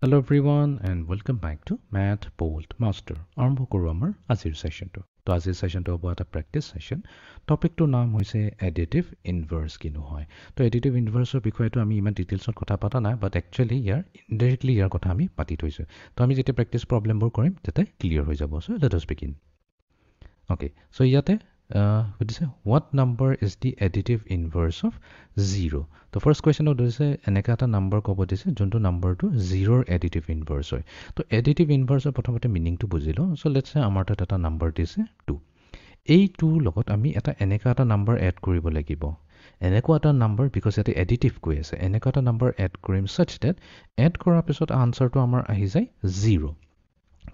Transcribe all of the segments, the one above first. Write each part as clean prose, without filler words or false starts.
Hello everyone and welcome back to Math Bolt Master. আৰম্ভ কৰো আমাৰ আজিৰ সেশনটো। তো আজিৰ সেশনটো হ'ব এটা প্ৰেক্টিস সেশন। টপিকটোৰ নাম হৈছে এডিটিভ ইনভাৰ্স কিনো হয়। তো এডিটিভ ইনভাৰ্সৰ বিষয়টো আমি ইমান ডিটেইলছত কথা পাতা নাই, বাট একচুয়ালি ইনডাইৰেক্টলি ইয়াৰ কথা আমি পাতি থৈছো। তো আমি যেতিয়া প্ৰেক্টিস প্ৰবলেমবোৰ কৰিম তেতিয়া ক্লিয়াৰ হৈ যাব। So let us begin. Okay, so ইয়াতে what is it? What number is the additive inverse of 0? The first question is এনেকা এটা number কব দিছে যোনটো numberটো 0 additive inverse হয়। তো additive inverse প্ৰথমতে meaningটো বুজিলো। So let's say আমাৰ তাত এটা number দিছে 2। এই 2 লগত আমি এনেকা এটা number add কৰিব লাগিব। এনেকুৱা এটা number because ইয়াতে additive কৈ আছে। এনেকা এটা number add কৰিম such that add কৰাৰ পিছত answerটো আমাৰ আহি যায় 0।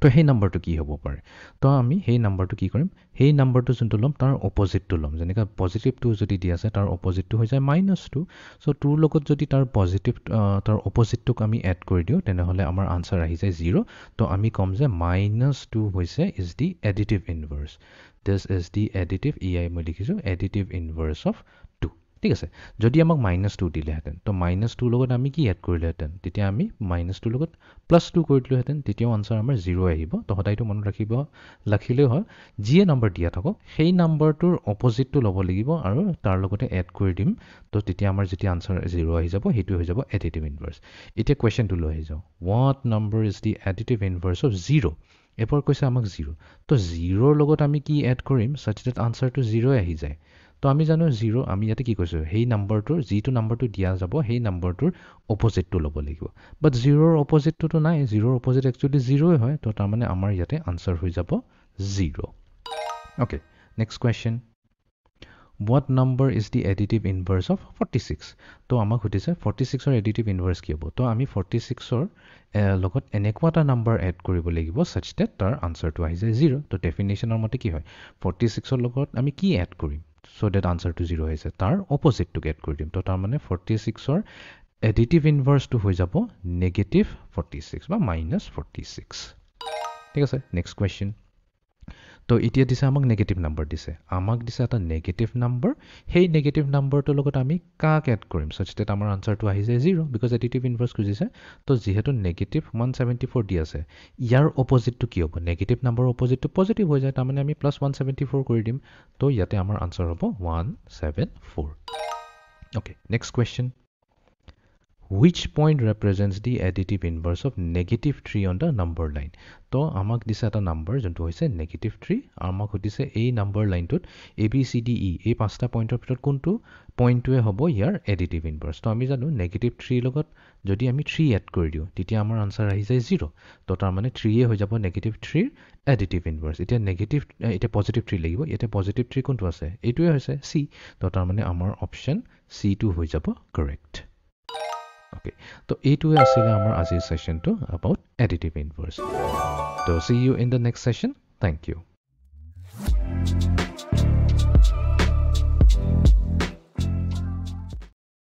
তো সেই নাম্বাৰটো কি হ'ব পাৰে? তো আমি সেই নাম্বাৰটো কি কৰিম? সেই নাম্বাৰটো যোনটো ল'ম তাৰ অপজিটটো ল'ম। যেনেকা পজিটিভ 2 যদি দিয়া আছে তাৰ অপজিটটো হৈ যায় -2। সো 2 লগত যদি তাৰ পজিটিভ তাৰ অপজিটটোক আমি এড কৰি দিও তেনেহলে আমাৰ আনসাৰ আহি যায় 0। তো আমি কম যে -2 হৈছে is the additive inverse. This is the additive মই লিখিছো এডিটিভ ইনভাৰ্স অফ 2। ঠিক আছে। যদি আমাক -2 দিলেহেঁতেন তো -2 লগত আমি কি এড কৰিলেহেঁতেন? তেতিয়া আমি -2 লগত +2 কৰি দিলোহেঁতেন, তেতিয়াও আনসাৰ আমাৰ 0 আহিব। তো সদায়টো মনত ৰাখিলেই হ'ল যিয়ে নম্বৰ দিয়া থাকক সেই নাম্বাৰটোৰ অপজিটটো ল'ব লাগিব আৰু তাৰ লগতে এড কৰি দিম। তো তেতিয়া আমাৰ যেতিয়া আনসাৰ 0 আহি যাব সেইটো হৈ যাব এডিটিভ ইনভাৰ্স। এতিয়া কোৱেশ্চনটো লৈ আহি যাওঁ। What number is the additive inverse of 0? এবাৰ কৈছে আমাক 0। তো 0ৰ লগত আমি কি এড কৰিম such that আনসাৰটো 0 আহি যায়। তো আমি জানো 0 আমি ইয়াতে কি কৈছো সেই নাম্বাৰটোৰ যিটো নাম্বাৰটো দিয়া যাব সেই নাম্বাৰটোৰ অপজিটটো ল'ব লাগিব। বাট 0ৰ অপজিটটো নাই, 0ৰ অপজিট একচুয়ালি 0 হয়। তো তাৰ মানে আমাৰ ইয়াতে আনসাৰ হৈ যাব 0। Okay, next question. What number is the additive inverse of 46? তো আমাক সুধিছে 46ৰ additive inverse কি হ'ব? তো আমি 46ৰ লগত এনেকুৱা এটা নাম্বাৰ এড কৰিব লাগিব such that তাৰ আনসাৰটো আহি যায় 0। তো ডেফিনেশ্যনৰ মতে কি হয় 46ৰ লগত আমি কি এড কৰিম so that আনসাৰটো 0 আহিছে? তাৰ অপজিটটোক এড কৰি দিম। তো তাৰ মানে 46ৰ additive inverse to হৈ যাব -46 বা -46। ঠিক আছে, নেক্সট কোৱেশ্চন। তো এতিয়া দিছে আমাক নেগেটিভ নাম্বাৰ দিছে। আমাক দিছে এটা নেগেটিভ নাম্বাৰ। সেই নেগেটিভ নাম্বাৰটোৰ লগত আমি কাক এড কৰিম such that আমাৰ আনসাৰটো আহি যায় 0 because additive inverse খুজিছে। তো যিহেতু -174 দি আছে ইয়াৰ অপজিটটো কি হ'ব? নেগেটিভ নাম্বাৰৰ অপজিটটো পজিটিভ হৈ যায়। তাৰ মানে আমি +174 কৰি দিম। তো ইয়াতে আমাৰ আনসাৰ হ'ব 174। Okay, next question. Which point represents the additive inverse of -3 on the number line? তো আমাক দিছে এটা নাম্বাৰ যোনটো হৈছে -3। আমাক সুধিছে এই নাম্বাৰ লাইনটোত ABCDE এই পাঁচটা পইণ্টৰ ভিতৰত কোনটো পইণ্টটোৱে হ'ব ইয়াৰ এডিটিভ ইনভাৰ্স। তো আমি জানো -3 লগত যদি আমি 3 এড কৰি দিওঁ তেতিয়া আমাৰ আনসাৰ আহি যায় 0। তো তাৰ মানে 3 হৈ যাব -3ৰ এডিটিভ ইনভাৰ্স। এতিয়া পজিটিভ 3 লাগিব। ইয়াতে পজিটিভ 3 কোনটো আছে? এইটোৱে হৈছে C। তো তাৰ মানে আমাৰ অপশ্যন C2 হৈ যাব কাৰেক্ট। Okay, so এইটোৱে আছিলে আমাৰ আজিৰ সেশনটো about additive inverse. So see you in the next session. Thank you.